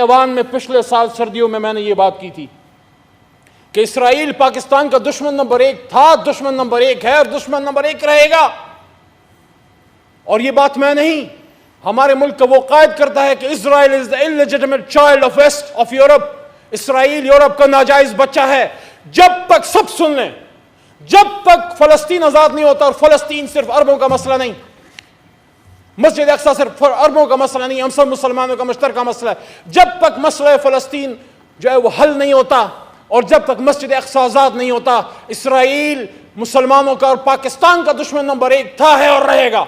ایوان میں پچھلے سال سردیوں میں نے یہ بات کی تھی کہ اسرائیل پاکستان کا دشمن نمبر 1 تھا، دشمن نمبر 1 ہے اور دشمن نمبر 1 رہے گا. اور یہ بات میں نہیں، ہمارے ملک کا وہ قائد کرتا ہے کہ اسرائیل از the illegitimate child of West of Europe. Israel Europe کا ناجائز بچہ ہے. جب تک سب سن لیں، جب تک فلسطین آزاد نہیں ہوتا، اور فلسطین صرف عربوں کا مسئلہ نہیں، مسجد اقصی صرف عربوں کا مسئلہ نہیں، ہم سب مسلمانوں کا مشترکہ مسئلہ ہے. جب تک مسئلہ فلسطین جو ہے وہ حل نہیں ہوتا، اور جب تک مسجد اقصی آزاد نہیں ہوتا، اسرائیل مسلمانوں کا اور پاکستان کا دشمن نمبر 1 تھا، ہے اور رہے گا.